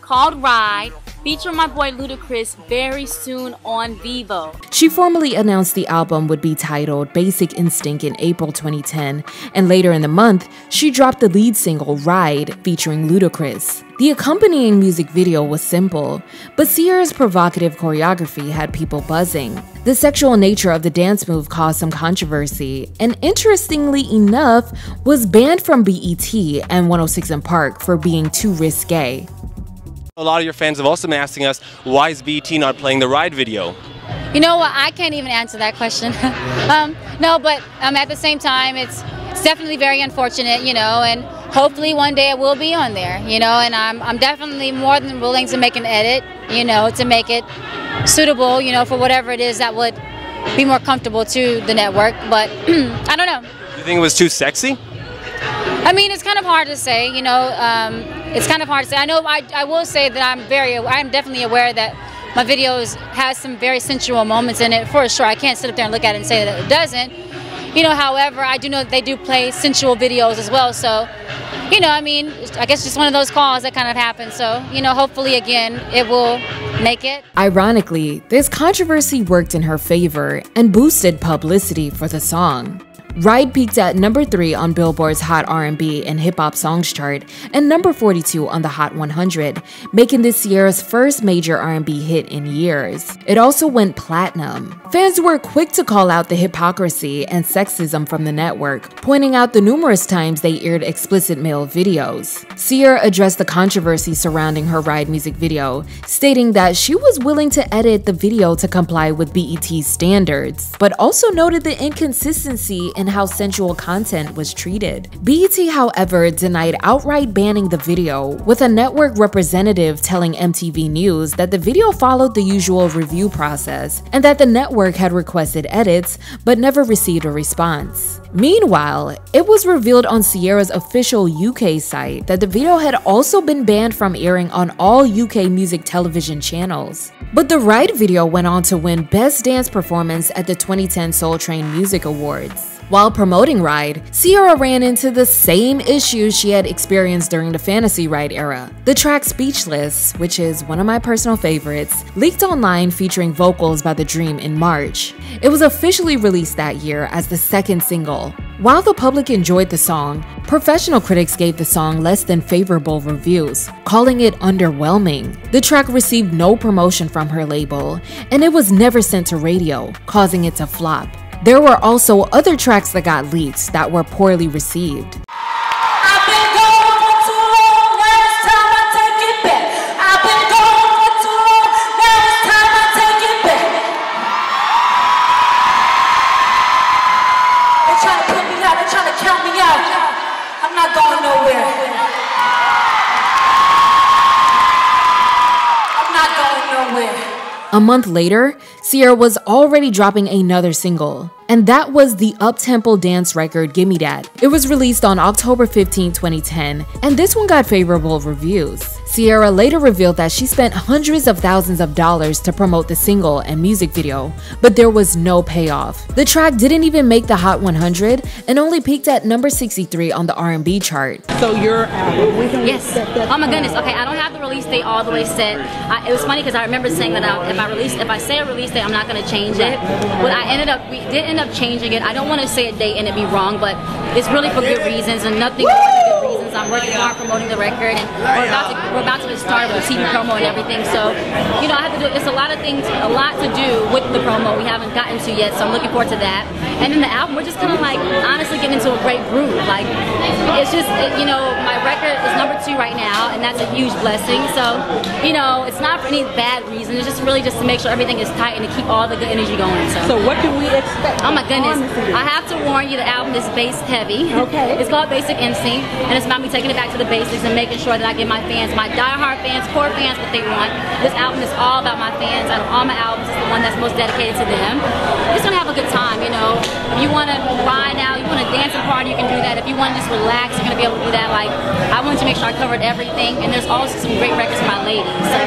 called Ride, featuring my boy Ludacris very soon on Vivo. She formally announced the album would be titled Basic Instinct in April 2010, and later in the month, she dropped the lead single Ride featuring Ludacris. The accompanying music video was simple, but Ciara's provocative choreography had people buzzing. The sexual nature of the dance move caused some controversy, and interestingly enough, was banned from BET and 106 & Park for being too risque. A lot of your fans have also been asking us, why is BET not playing the Ride video? You know what, I can't even answer that question. No, but at the same time, it's definitely very unfortunate, you know, and hopefully one day it will be on there, you know, and I'm definitely more than willing to make an edit, you know, to make it suitable, you know, for whatever it is that would be more comfortable to the network, but I don't know. You think it was too sexy? I mean, it's kind of hard to say, you know, it's kind of hard to say. I know I will say that I'm definitely aware that my videos has some very sensual moments in it, for sure. I can't sit up there and look at it and say that it doesn't. You know, however, I do know that they do play sensual videos as well, so, you know, I mean, I guess just one of those calls that kind of happens, so, you know, hopefully, again, it will make it. Ironically, this controversy worked in her favor and boosted publicity for the song. Ride peaked at number 3 on Billboard's Hot R&B and Hip Hop Songs chart and number 42 on the Hot 100, making this Ciara's first major R&B hit in years. It also went platinum. Fans were quick to call out the hypocrisy and sexism from the network, pointing out the numerous times they aired explicit male videos. Ciara addressed the controversy surrounding her Ride music video, stating that she was willing to edit the video to comply with BET's standards, but also noted the inconsistency in how sensual content was treated. BET, however, denied outright banning the video, with a network representative telling MTV News that the video followed the usual review process and that the network had requested edits but never received a response. Meanwhile, it was revealed on Ciara's official UK site that the video had also been banned from airing on all UK music television channels. But the Ride video went on to win Best Dance Performance at the 2010 Soul Train Music Awards. While promoting Ride, Ciara ran into the same issues she had experienced during the Fantasy Ride era. The track Speechless, which is one of my personal favorites, leaked online featuring vocals by The Dream in March. It was officially released that year as the second single. While the public enjoyed the song, professional critics gave the song less than favorable reviews, calling it underwhelming. The track received no promotion from her label, and it was never sent to radio, causing it to flop. There were also other tracks that got leaked that were poorly received. out there trying to count me out. I'm not going nowhere. I'm not going nowhere. A month later, Ciara was already dropping another single, and that was the up-tempo dance record Gimme That. It was released on October 15, 2010, and this one got favorable reviews. Ciara later revealed that she spent hundreds of thousands of dollars to promote the single and music video, but there was no payoff. The track didn't even make the Hot 100 and only peaked at number 63 on the R&B chart. So your album? Yes. Oh my goodness. Okay, I don't have the release date all the way set. It was funny because I remember saying that if I say a release date, I'm not going to change it. But we did end up changing it. I don't want to say a date and it be wrong, but it's really for good reasons and nothing more than good reasons. I'm working hard promoting the record, and we're about to start with TV promo and everything. So, you know, I have to do. It's a lot of things, a lot to do with the promo we haven't gotten to yet. So I'm looking forward to that. And then the album, we're just kind of like honestly getting into a great groove. Like it's just, you know, my record is #2 right now, and that's a huge blessing. So, you know, it's not for any bad reason. It's just really just to make sure everything is tight and to keep all the good energy going. So what can we expect? Oh my goodness. I have to warn you, the album is bass heavy. Okay. It's called Basic Instinct, and it's about me taking it back to the basics and making sure that I give my fans, my diehard fans, core fans, what they want. This album is all about my fans. Out of all my albums, it's the one that's most dedicated to them. Just gonna have a good time, you know. If you wanna ride out, you wanna dance and party, you can do that. If you wanna just relax, you're gonna be able to do that. Like, I wanted to make sure I covered everything, and there's also some great records for my ladies. So,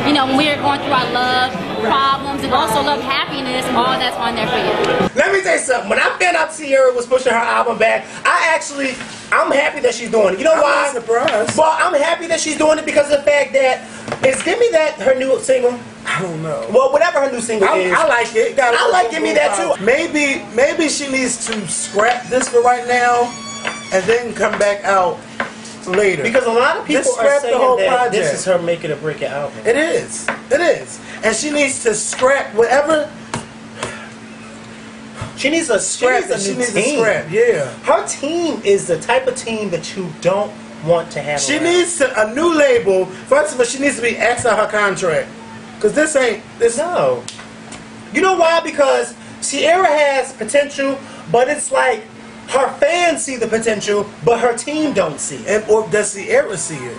you know, when we are going through our love problems and also love happiness, all that's on there for you. Let me tell you something. When I found out Ciara was pushing her album back, I'm happy that she's doing it. You know why? I'm surprised. Well, I'm happy that she's doing it because of the fact that Gimme That her new single? I don't know. Well, whatever her new single is. I like it. I like Gimme That too. Maybe she needs to scrap this for right now and then come back out later. Because a lot of people are saying that this is her make it or break it album. It is. It is. And she needs to scrap whatever. She needs a scrap. She needs a scrap. Yeah. Her team is the type of team that you don't want to have. She needs a new label. First of all, she needs to be X out her contract. Because this ain't this. No. You know why? Because Ciara has potential, but it's like her fans see the potential, but her team don't see it. Or does Ciara see it?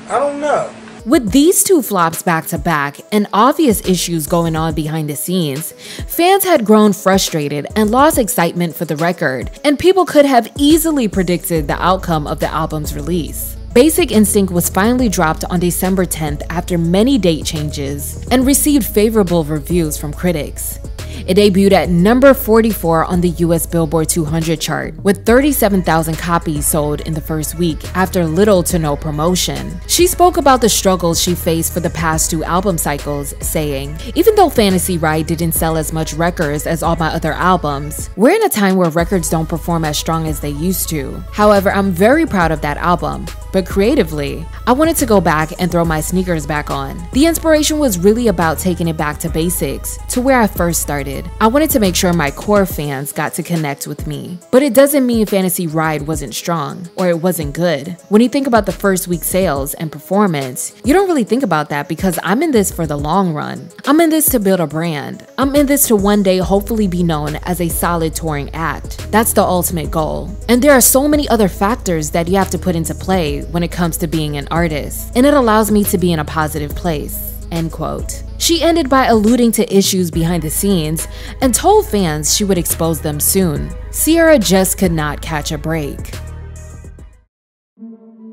I don't know. With these two flops back to back and obvious issues going on behind the scenes, fans had grown frustrated and lost excitement for the record, and people could have easily predicted the outcome of the album's release. Basic Instinct was finally dropped on December 10th after many date changes and received favorable reviews from critics. It debuted at number 44 on the US Billboard 200 chart, with 37,000 copies sold in the first week after little to no promotion. She spoke about the struggles she faced for the past 2 album cycles, saying, "Even though Fantasy Ride didn't sell as much records as all my other albums, we're in a time where records don't perform as strong as they used to. However, I'm very proud of that album. But creatively, I wanted to go back and throw my sneakers back on. The inspiration was really about taking it back to basics, to where I first started. I wanted to make sure my core fans got to connect with me. But it doesn't mean Fantasy Ride wasn't strong, or it wasn't good. When you think about the first week sales and performance, you don't really think about that because I'm in this for the long run. I'm in this to build a brand. I'm in this to one day hopefully be known as a solid touring act. That's the ultimate goal. And there are so many other factors that you have to put into play when it comes to being an artist, and it allows me to be in a positive place." End quote. She ended by alluding to issues behind the scenes and told fans she would expose them soon. Ciara just could not catch a break.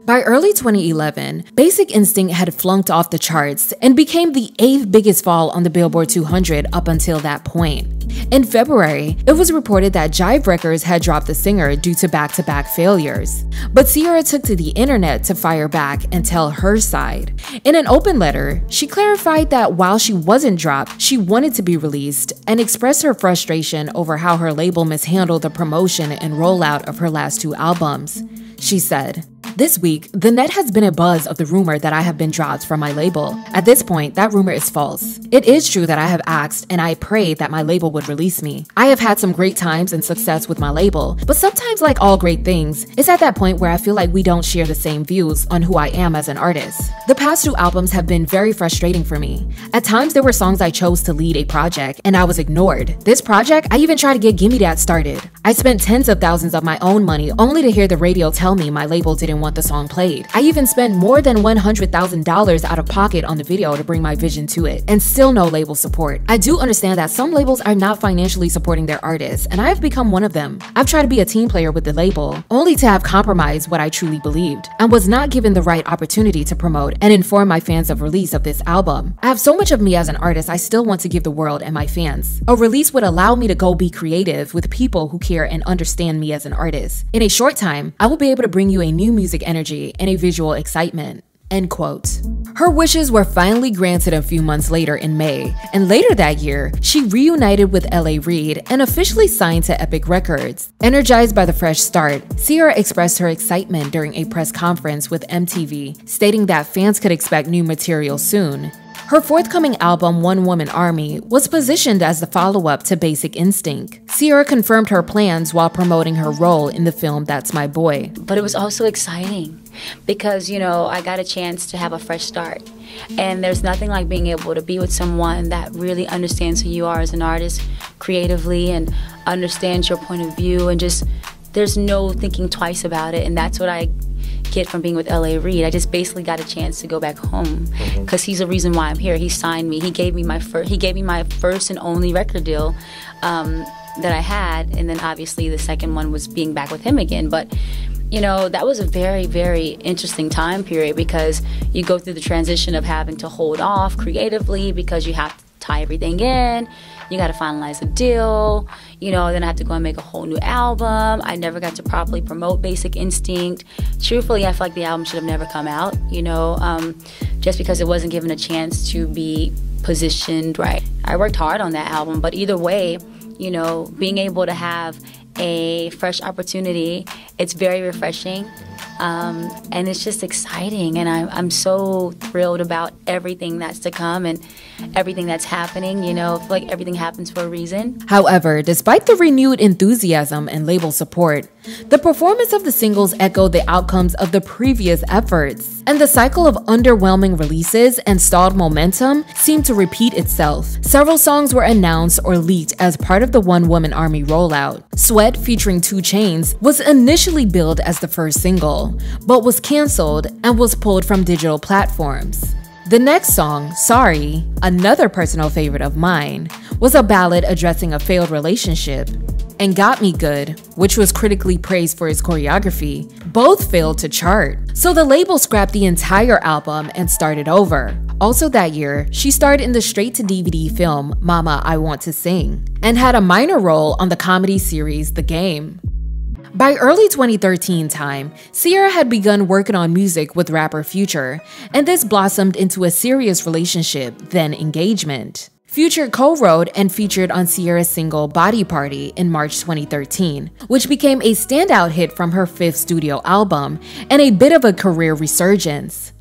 By early 2011, Basic Instinct had flunked off the charts and became the 8th biggest fall on the Billboard 200 up until that point. In February, it was reported that Jive Records had dropped the singer due to back-to-back failures. But Ciara took to the internet to fire back and tell her side. In an open letter, she clarified that while she wasn't dropped, she wanted to be released and expressed her frustration over how her label mishandled the promotion and rollout of her last 2 albums. She said, This week, the net has been abuzz of the rumor that I have been dropped from my label. At this point, that rumor is false. It is true that I have asked and I prayed that my label would release me. I have had some great times and success with my label, but sometimes, like all great things, it's at that point where I feel like we don't share the same views on who I am as an artist. The past 2 albums have been very frustrating for me. At times, there were songs I chose to lead a project and I was ignored. This project, I even tried to get Gimme That started. I spent tens of thousands of my own money only to hear the radio tell me my label didn't want the song played. I even spent more than $100,000 out of pocket on the video to bring my vision to it, and still no label support. I do understand that some labels are not financially supporting their artists, and I have become one of them. I've tried to be a team player with the label, only to have compromised what I truly believed, and was not given the right opportunity to promote and inform my fans of release of this album. I have so much of me as an artist I still want to give the world and my fans. A release would allow me to go be creative with people who care and understand me as an artist. In a short time, I will be able to bring you a new music energy and a visual excitement." End quote. Her wishes were finally granted a few months later in May, and later that year, she reunited with L.A. Reid and officially signed to Epic Records. Energized by the fresh start, Ciara expressed her excitement during a press conference with MTV, stating that fans could expect new material soon. Her forthcoming album, One Woman Army, was positioned as the follow-up to Basic Instinct. Ciara confirmed her plans while promoting her role in the film That's My Boy. But it was also exciting because, you know, I got a chance to have a fresh start. And there's nothing like being able to be with someone that really understands who you are as an artist creatively and understands your point of view, and just there's no thinking twice about it. And that's what I get from being with L.A. Reid. I just basically got a chance to go back home because he's the reason why I'm here. He signed me. He gave me my first and only record deal that I had, and then obviously the second one was being back with him again. But you know, that was a very, very interesting time period because you go through the transition of having to hold off creatively because you have to tie everything in. You got to finalize a deal, you know, then I have to go and make a whole new album. I never got to properly promote Basic Instinct. Truthfully, I feel like the album should have never come out, you know, just because it wasn't given a chance to be positioned right. I worked hard on that album, but either way, you know, being able to have a fresh opportunity, it's very refreshing. And it's just exciting, and I'm so thrilled about everything that's to come and everything that's happening. You know, I feel like everything happens for a reason. However, despite the renewed enthusiasm and label support, the performance of the singles echoed the outcomes of the previous efforts, and the cycle of underwhelming releases and stalled momentum seemed to repeat itself. Several songs were announced or leaked as part of the One Woman Army rollout. Sweat, featuring 2 Chainz, was initially billed as the first single, but was cancelled and was pulled from digital platforms. The next song, Sorry, another personal favorite of mine, was a ballad addressing a failed relationship. And Got Me Good, which was critically praised for its choreography, both failed to chart. So the label scrapped the entire album and started over. Also that year, she starred in the straight-to-DVD film Mama, I Want to Sing, and had a minor role on the comedy series The Game. By early 2013 time, Ciara had begun working on music with rapper Future, and this blossomed into a serious relationship, then engagement. Future co-wrote and featured on Ciara's single Body Party in March 2013, which became a standout hit from her 5th studio album and a bit of a career resurgence.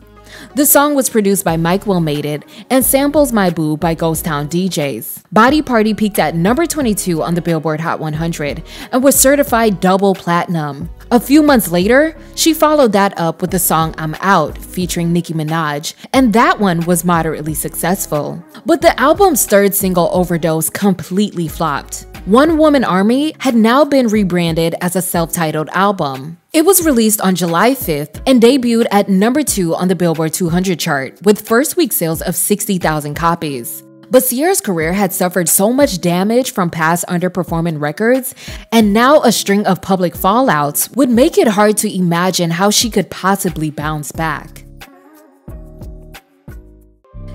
The song was produced by Mike Will Made It and samples My Boo by Ghost Town DJs. Body Party peaked at number 22 on the Billboard Hot 100 and was certified double platinum. A few months later, she followed that up with the song I'm Out featuring Nicki Minaj, and that one was moderately successful. But the album's 3rd single, Overdose, completely flopped. One Woman Army had now been rebranded as a self-titled album. It was released on July 5th and debuted at number 2 on the Billboard 200 chart with first week sales of 60,000 copies. But Ciara's career had suffered so much damage from past underperforming records, and now a string of public fallouts would make it hard to imagine how she could possibly bounce back.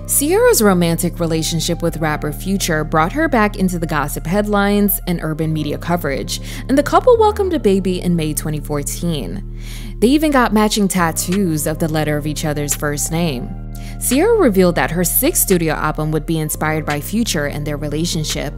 Ciara's romantic relationship with rapper Future brought her back into the gossip headlines and urban media coverage, and the couple welcomed a baby in May 2014. They even got matching tattoos of the letter of each other's first name. Ciara revealed that her 6th studio album would be inspired by Future and their relationship,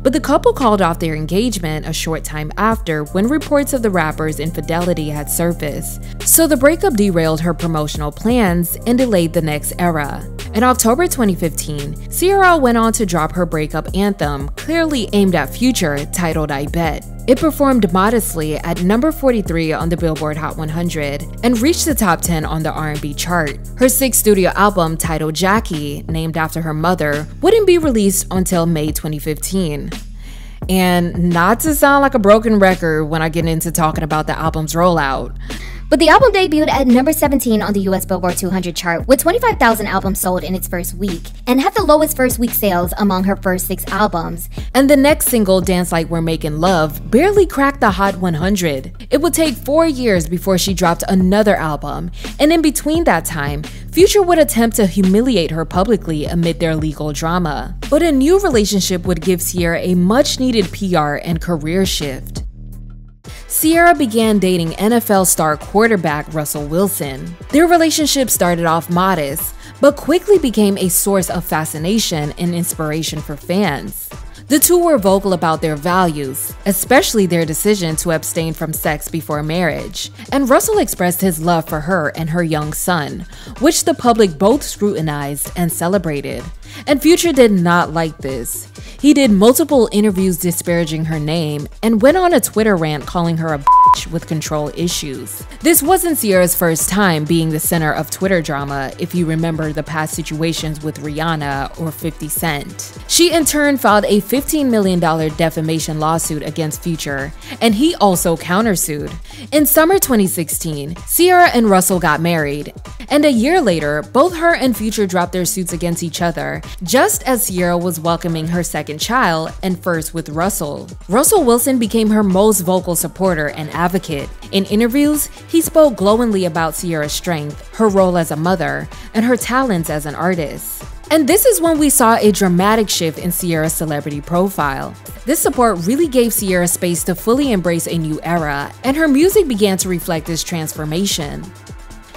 but the couple called off their engagement a short time after when reports of the rapper's infidelity had surfaced, so the breakup derailed her promotional plans and delayed the next era. In October 2015, Ciara went on to drop her breakup anthem, clearly aimed at Future, titled I Bet. It performed modestly at number 43 on the Billboard Hot 100 and reached the top 10 on the R&B chart. Her 6th studio album, titled Jackie, named after her mother, wouldn't be released until May 2015. And not to sound like a broken record when I get into talking about the album's rollout, but the album debuted at number 17 on the US Billboard 200 chart with 25,000 albums sold in its first week and had the lowest first week sales among her first 6 albums. And the next single, Dance Like We're Making Love, barely cracked the Hot 100. It would take 4 years before she dropped another album, and in between that time, Future would attempt to humiliate her publicly amid their legal drama. But a new relationship would give Ciara a much-needed PR and career shift. Ciara began dating NFL star quarterback Russell Wilson. Their relationship started off modest, but quickly became a source of fascination and inspiration for fans. The two were vocal about their values, especially their decision to abstain from sex before marriage, and Russell expressed his love for her and her young son, which the public both scrutinized and celebrated. And Future did not like this. He did multiple interviews disparaging her name and went on a Twitter rant calling her a bitch with control issues. This wasn't Ciara's first time being the center of Twitter drama, if you remember the past situations with Rihanna or 50 Cent. She in turn filed a $15 million defamation lawsuit against Future, and he also countersued. In summer 2016, Ciara and Russell got married, and a year later, both her and Future dropped their suits against each other, just as Ciara was welcoming her second child, and first with Russell. Russell Wilson became her most vocal supporter and advocate. In interviews, he spoke glowingly about Ciara's strength, her role as a mother, and her talents as an artist. And this is when we saw a dramatic shift in Ciara's celebrity profile. This support really gave Ciara space to fully embrace a new era, and her music began to reflect this transformation.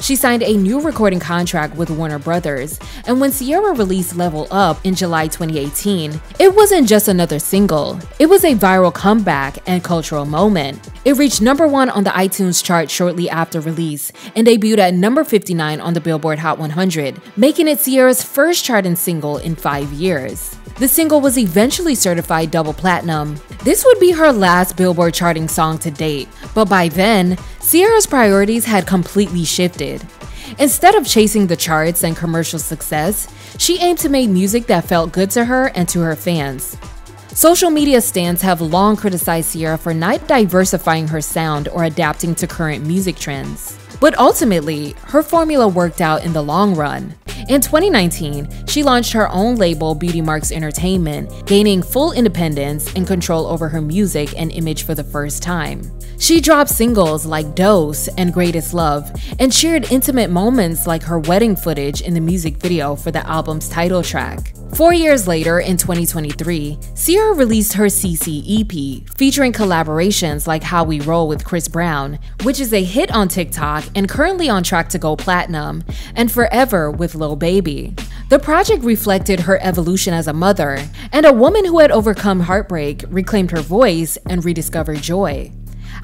She signed a new recording contract with Warner Brothers, and when Ciara released Level Up in July 2018, it wasn't just another single. It was a viral comeback and cultural moment. It reached number 1 on the iTunes chart shortly after release and debuted at number 59 on the Billboard Hot 100, making it Ciara's first charting single in 5 years. The single was eventually certified double platinum. This would be her last Billboard charting song to date, but by then, Ciara's priorities had completely shifted. Instead of chasing the charts and commercial success, she aimed to make music that felt good to her and to her fans. Social media stans have long criticized Ciara for not diversifying her sound or adapting to current music trends. But ultimately, her formula worked out in the long run. In 2019, she launched her own label, Beauty Marks Entertainment, gaining full independence and control over her music and image for the first time. She dropped singles like Dose and Greatest Love, and shared intimate moments like her wedding footage in the music video for the album's title track. 4 years later, in 2023, Ciara released her CC EP, featuring collaborations like How We Roll with Chris Brown, which is a hit on TikTok and currently on track to go platinum, and Forever with Lil Baby. The project reflected her evolution as a mother, and a woman who had overcome heartbreak, reclaimed her voice, and rediscovered joy.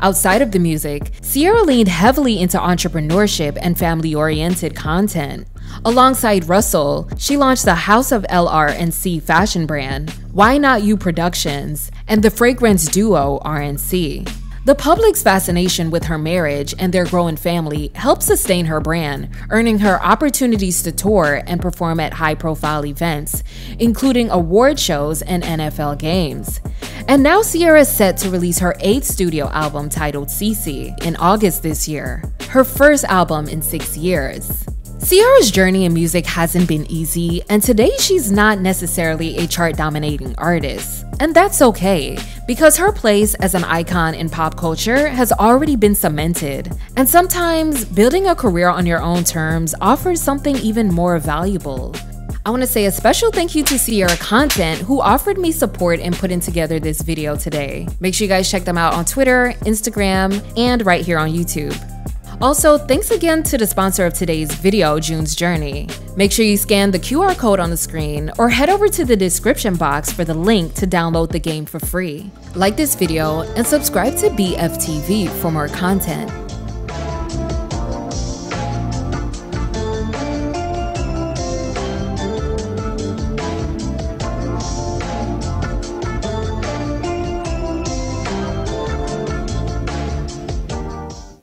Outside of the music, Ciara leaned heavily into entrepreneurship and family-oriented content. Alongside Russell, she launched the House of LR&C fashion brand, Why Not You Productions, and the fragrance duo RNC. The public's fascination with her marriage and their growing family helped sustain her brand, earning her opportunities to tour and perform at high-profile events, including award shows and NFL games. And now Ciara is set to release her 8th studio album titled CC in August this year, her first album in 6 years. Ciara's journey in music hasn't been easy, and today she's not necessarily a chart-dominating artist. And that's okay, because her place as an icon in pop culture has already been cemented. And sometimes, building a career on your own terms offers something even more valuable. I want to say a special thank you to Ciara Content, who offered me support in putting together this video today. Make sure you guys check them out on Twitter, Instagram, and right here on YouTube. Also, thanks again to the sponsor of today's video, June's Journey. Make sure you scan the QR code on the screen or head over to the description box for the link to download the game for free. Like this video and subscribe to BFTV for more content.